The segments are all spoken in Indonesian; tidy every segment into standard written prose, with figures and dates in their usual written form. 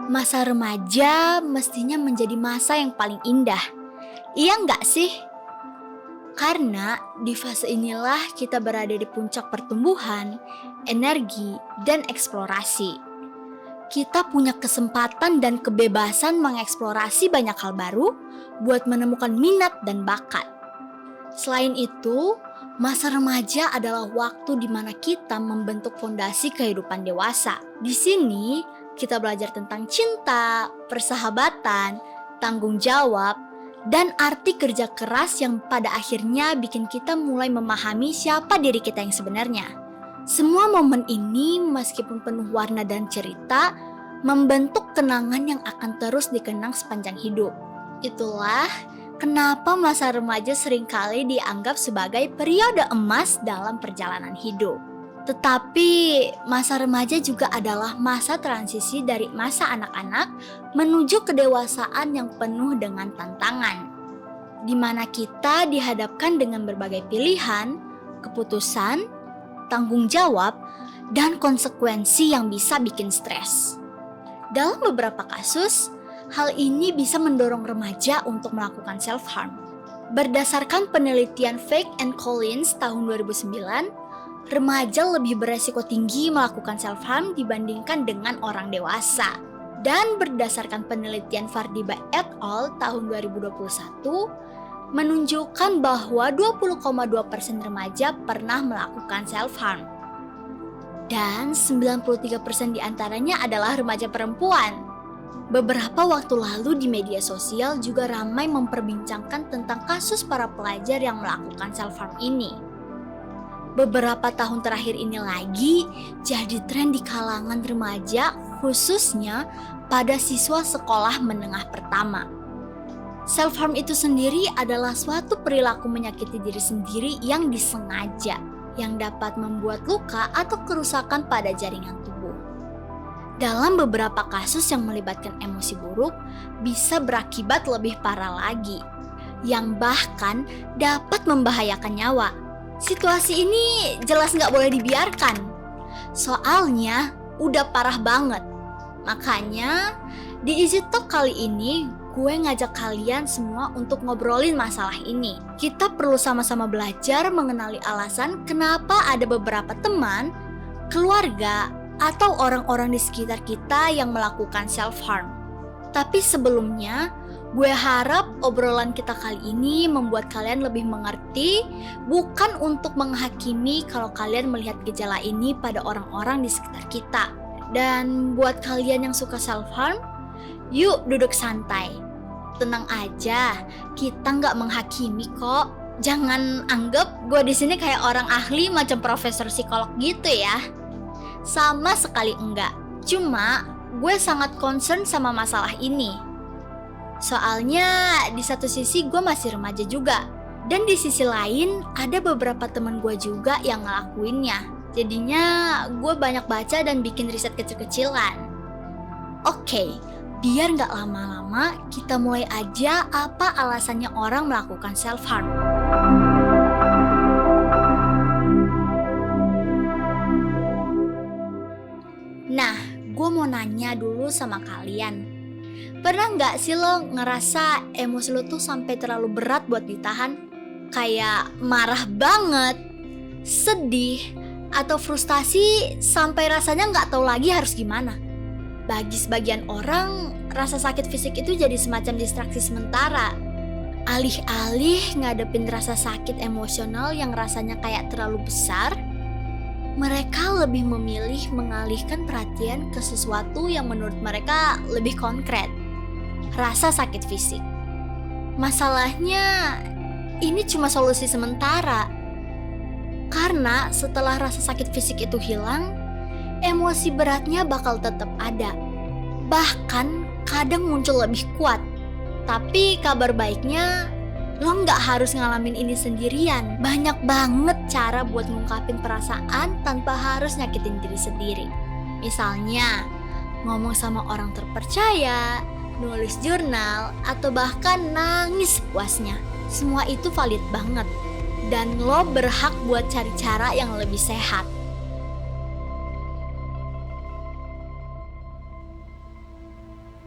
Masa remaja mestinya menjadi masa yang paling indah. Iya nggak sih? Karena di fase inilah kita berada di puncak pertumbuhan, energi, dan eksplorasi. Kita punya kesempatan dan kebebasan mengeksplorasi banyak hal baru buat menemukan minat dan bakat. Selain itu, masa remaja adalah waktu di mana kita membentuk fondasi kehidupan dewasa. Di sini, kita belajar tentang cinta, persahabatan, tanggung jawab, dan arti kerja keras yang pada akhirnya bikin kita mulai memahami siapa diri kita yang sebenarnya. Semua momen ini meskipun penuh warna dan cerita, membentuk kenangan yang akan terus dikenang sepanjang hidup. Itulah kenapa masa remaja seringkali dianggap sebagai periode emas dalam perjalanan hidup. Tetapi masa remaja juga adalah masa transisi dari masa anak-anak menuju kedewasaan yang penuh dengan tantangan, di mana kita dihadapkan dengan berbagai pilihan, keputusan, tanggung jawab, dan konsekuensi yang bisa bikin stres. Dalam beberapa kasus, hal ini bisa mendorong remaja untuk melakukan self-harm. Berdasarkan penelitian Fake and Collins tahun 2009, remaja lebih beresiko tinggi melakukan self-harm dibandingkan dengan orang dewasa. Dan berdasarkan penelitian Fardiba et al. Tahun 2021, menunjukkan bahwa 20,2% remaja pernah melakukan self-harm. Dan 93% diantaranya adalah remaja perempuan. Beberapa waktu lalu di media sosial juga ramai memperbincangkan tentang kasus para pelajar yang melakukan self-harm ini. Beberapa tahun terakhir ini lagi jadi tren di kalangan remaja, khususnya pada siswa sekolah menengah pertama. Self-harm itu sendiri adalah suatu perilaku menyakiti diri sendiri yang disengaja, yang dapat membuat luka atau kerusakan pada jaringan tubuh. Dalam beberapa kasus yang melibatkan emosi buruk, bisa berakibat lebih parah lagi, yang bahkan dapat membahayakan nyawa. Situasi ini jelas nggak boleh dibiarkan, soalnya udah parah banget. Makanya di Easy Talk kali ini gue ngajak kalian semua untuk ngobrolin masalah ini. Kita perlu sama-sama belajar mengenali alasan kenapa ada beberapa teman, keluarga, atau orang-orang di sekitar kita yang melakukan self-harm. Tapi sebelumnya, gue harap obrolan kita kali ini membuat kalian lebih mengerti, bukan untuk menghakimi kalau kalian melihat gejala ini pada orang-orang di sekitar kita. Dan buat kalian yang suka self-harm, yuk duduk santai. Tenang aja, kita nggak menghakimi kok. Jangan anggap gue di sini kayak orang ahli macam profesor psikolog gitu ya. Sama sekali enggak. Cuma gue sangat concern sama masalah ini. Soalnya di satu sisi gue masih remaja juga, dan di sisi lain ada beberapa teman gue juga yang ngelakuinnya. Jadinya gue banyak baca dan bikin riset kecil-kecilan. Oke, biar gak lama-lama kita mulai aja apa alasannya orang melakukan self-harm. Nah, gue mau nanya dulu sama kalian. Pernah gak sih lo ngerasa emosi lo tuh sampai terlalu berat buat ditahan? Kayak marah banget, sedih, atau frustasi sampai rasanya gak tahu lagi harus gimana. Bagi sebagian orang, rasa sakit fisik itu jadi semacam distraksi sementara. Alih-alih ngadepin rasa sakit emosional yang rasanya kayak terlalu besar, mereka lebih memilih mengalihkan perhatian ke sesuatu yang menurut mereka lebih konkret. Rasa sakit fisik. Masalahnya, ini cuma solusi sementara. Karena setelah rasa sakit fisik itu hilang, emosi beratnya bakal tetap ada. Bahkan kadang muncul lebih kuat. Tapi kabar baiknya, lo nggak harus ngalamin ini sendirian. Banyak banget cara buat ngungkapin perasaan tanpa harus nyakitin diri sendiri. Misalnya, ngomong sama orang terpercaya, nulis jurnal, atau bahkan nangis puasnya. Semua itu valid banget. Dan lo berhak buat cari cara yang lebih sehat.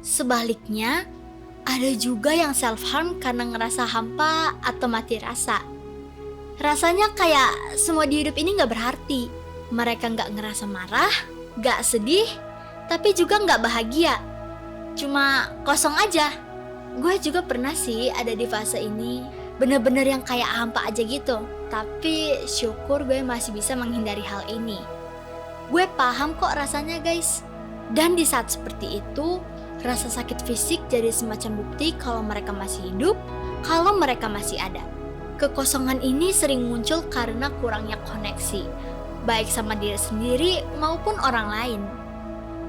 Sebaliknya, ada juga yang self-harm karena ngerasa hampa atau mati rasa. Rasanya kayak semua di hidup ini gak berarti. Mereka gak ngerasa marah, gak sedih, tapi juga gak bahagia. Cuma kosong aja. Gue juga pernah sih ada di fase ini. Bener-bener yang kayak hampa aja gitu. Tapi syukur gue masih bisa menghindari hal ini. Gue paham kok rasanya guys. Dan di saat seperti itu, rasa sakit fisik jadi semacam bukti kalau mereka masih hidup, kalau mereka masih ada. Kekosongan ini sering muncul karena kurangnya koneksi, baik sama diri sendiri maupun orang lain.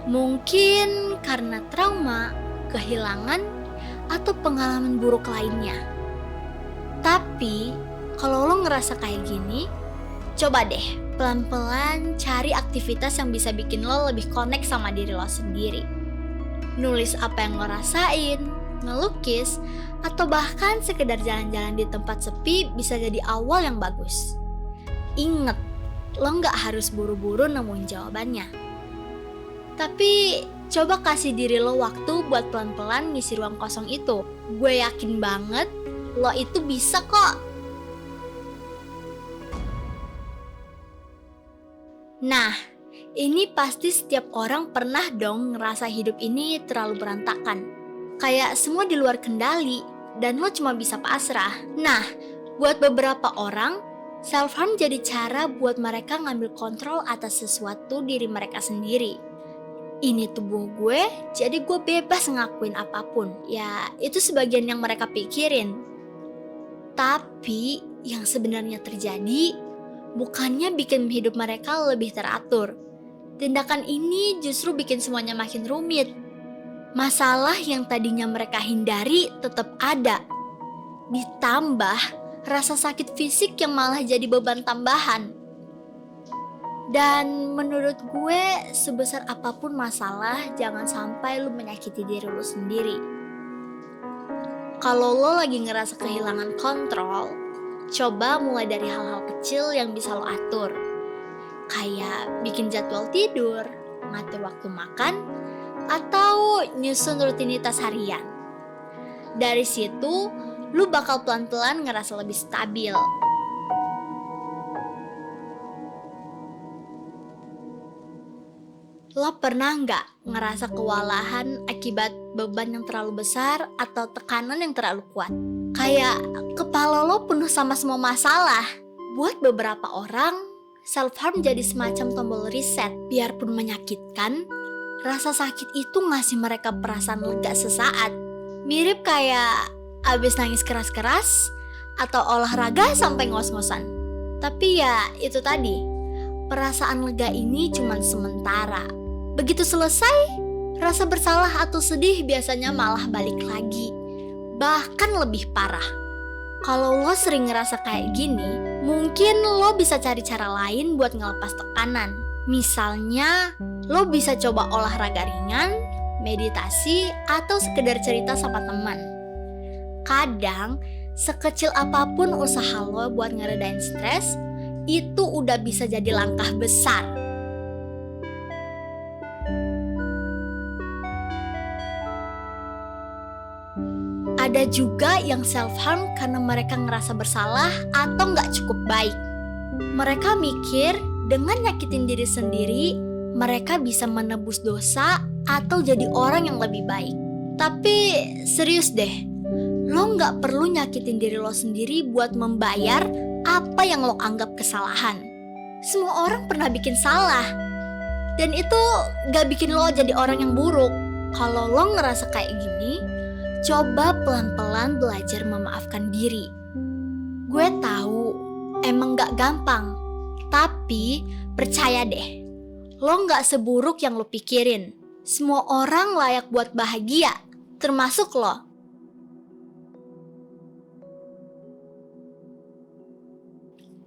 Mungkin karena trauma, kehilangan, atau pengalaman buruk lainnya. Tapi, kalau lo ngerasa kayak gini, coba deh pelan-pelan cari aktivitas yang bisa bikin lo lebih connect sama diri lo sendiri. Nulis apa yang lo rasain, ngelukis, atau bahkan sekedar jalan-jalan di tempat sepi bisa jadi awal yang bagus. Ingat, lo gak harus buru-buru nemuin jawabannya. Tapi coba kasih diri lo waktu buat pelan-pelan ngisi ruang kosong itu. Gue yakin banget lo itu bisa kok. Nah, ini pasti setiap orang pernah dong ngerasa hidup ini terlalu berantakan. Kayak semua di luar kendali dan lo cuma bisa pasrah. Nah, buat beberapa orang, self-harm jadi cara buat mereka ngambil kontrol atas sesuatu diri mereka sendiri. Ini tubuh gue, jadi gue bebas ngakuin apapun. Ya, itu sebagian yang mereka pikirin. Tapi, yang sebenarnya terjadi, bukannya bikin hidup mereka lebih teratur. Tindakan ini justru bikin semuanya makin rumit. Masalah yang tadinya mereka hindari tetap ada. Ditambah rasa sakit fisik yang malah jadi beban tambahan. Dan menurut gue, sebesar apapun masalah, jangan sampai lu menyakiti diri lu sendiri. Kalau lo lagi ngerasa kehilangan kontrol, coba mulai dari hal-hal kecil yang bisa lo atur. Kayak bikin jadwal tidur, ngatur waktu makan, atau nyusun rutinitas harian. Dari situ, lu bakal pelan-pelan ngerasa lebih stabil. Lo pernah nggak ngerasa kewalahan akibat beban yang terlalu besar atau tekanan yang terlalu kuat? Kayak kepala lo penuh sama semua masalah. Buat beberapa orang, self-harm jadi semacam tombol reset. Biarpun menyakitkan, rasa sakit itu ngasih mereka perasaan lega sesaat. Mirip kayak abis nangis keras-keras atau olahraga sampai ngos-ngosan. Tapi ya itu tadi, perasaan lega ini cuma sementara. Begitu selesai, rasa bersalah atau sedih biasanya malah balik lagi. Bahkan lebih parah. Kalau lo sering ngerasa kayak gini, mungkin lo bisa cari cara lain buat ngelepas tekanan. Misalnya, lo bisa coba olahraga ringan, meditasi, atau sekedar cerita sama teman. Kadang, sekecil apapun usaha lo buat ngeredain stres, itu udah bisa jadi langkah besar. Ada juga yang self-harm karena mereka ngerasa bersalah atau gak cukup baik. Mereka mikir dengan nyakitin diri sendiri, mereka bisa menebus dosa atau jadi orang yang lebih baik. Tapi serius deh, lo gak perlu nyakitin diri lo sendiri buat membayar apa yang lo anggap kesalahan. Semua orang pernah bikin salah, dan itu gak bikin lo jadi orang yang buruk. Kalau lo ngerasa kayak gini, coba pelan-pelan belajar memaafkan diri. Gue tahu emang gak gampang, tapi percaya deh, lo gak seburuk yang lo pikirin. Semua orang layak buat bahagia, termasuk lo.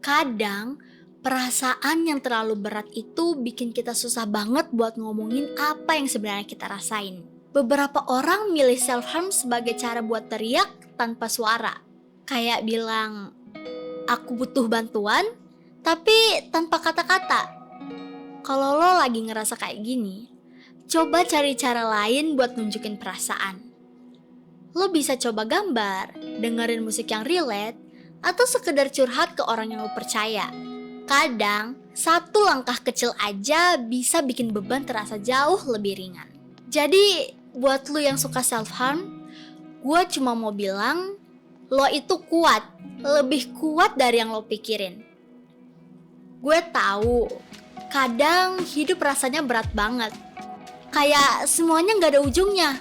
Kadang, perasaan yang terlalu berat itu bikin kita susah banget buat ngomongin apa yang sebenarnya kita rasain. Beberapa orang milih self-harm sebagai cara buat teriak tanpa suara. Kayak bilang, aku butuh bantuan, tapi tanpa kata-kata. Kalau lo lagi ngerasa kayak gini, coba cari cara lain buat nunjukin perasaan. Lo bisa coba gambar, dengerin musik yang relate, atau sekedar curhat ke orang yang lo percaya. Kadang, satu langkah kecil aja bisa bikin beban terasa jauh lebih ringan. Jadi, buat lo yang suka self-harm, gue cuma mau bilang, lo itu kuat, lebih kuat dari yang lo pikirin. Gue tahu, kadang hidup rasanya berat banget. Kayak semuanya gak ada ujungnya.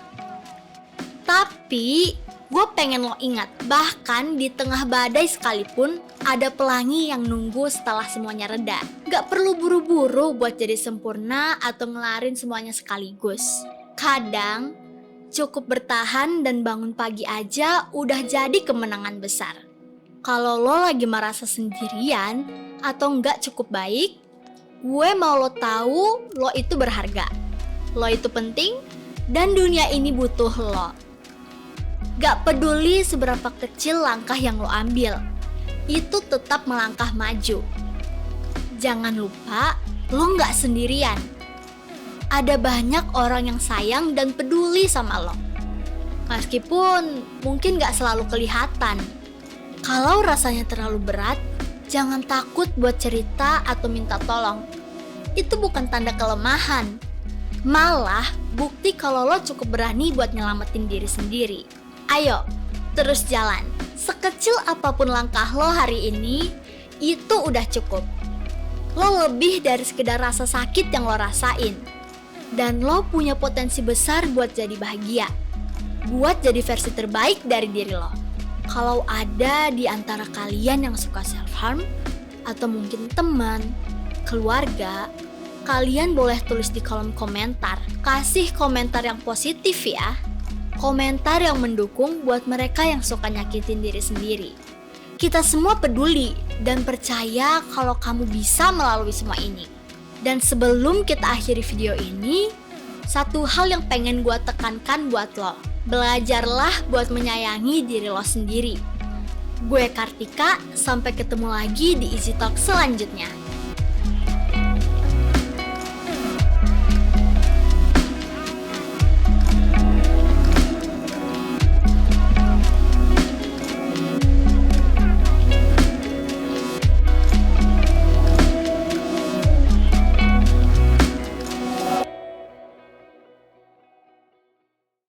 Tapi, gue pengen lo ingat, bahkan di tengah badai sekalipun, ada pelangi yang nunggu setelah semuanya reda. Gak perlu buru-buru buat jadi sempurna atau ngelarin semuanya sekaligus. Kadang, cukup bertahan dan bangun pagi aja udah jadi kemenangan besar. Kalau lo lagi merasa sendirian atau gak cukup baik, gue mau lo tahu lo itu berharga. Lo itu penting dan dunia ini butuh lo. Gak peduli seberapa kecil langkah yang lo ambil, itu tetap melangkah maju. Jangan lupa, lo gak sendirian. Ada banyak orang yang sayang dan peduli sama lo. Meskipun mungkin gak selalu kelihatan. Kalau rasanya terlalu berat, jangan takut buat cerita atau minta tolong. Itu bukan tanda kelemahan. Malah bukti kalau lo cukup berani buat nyelamatin diri sendiri. Ayo, terus jalan. Sekecil apapun langkah lo hari ini, itu udah cukup. Lo lebih dari sekedar rasa sakit yang lo rasain. Dan lo punya potensi besar buat jadi bahagia. Buat jadi versi terbaik dari diri lo. Kalau ada di antara kalian yang suka self-harm, atau mungkin teman, keluarga, kalian boleh tulis di kolom komentar. Kasih komentar yang positif ya. Komentar yang mendukung buat mereka yang suka nyakitin diri sendiri. Kita semua peduli dan percaya kalau kamu bisa melalui semua ini. Dan sebelum kita akhiri video ini, satu hal yang pengen gue tekankan buat lo. Belajarlah buat menyayangi diri lo sendiri. Gue Kartika, sampai ketemu lagi di Easy Talk selanjutnya.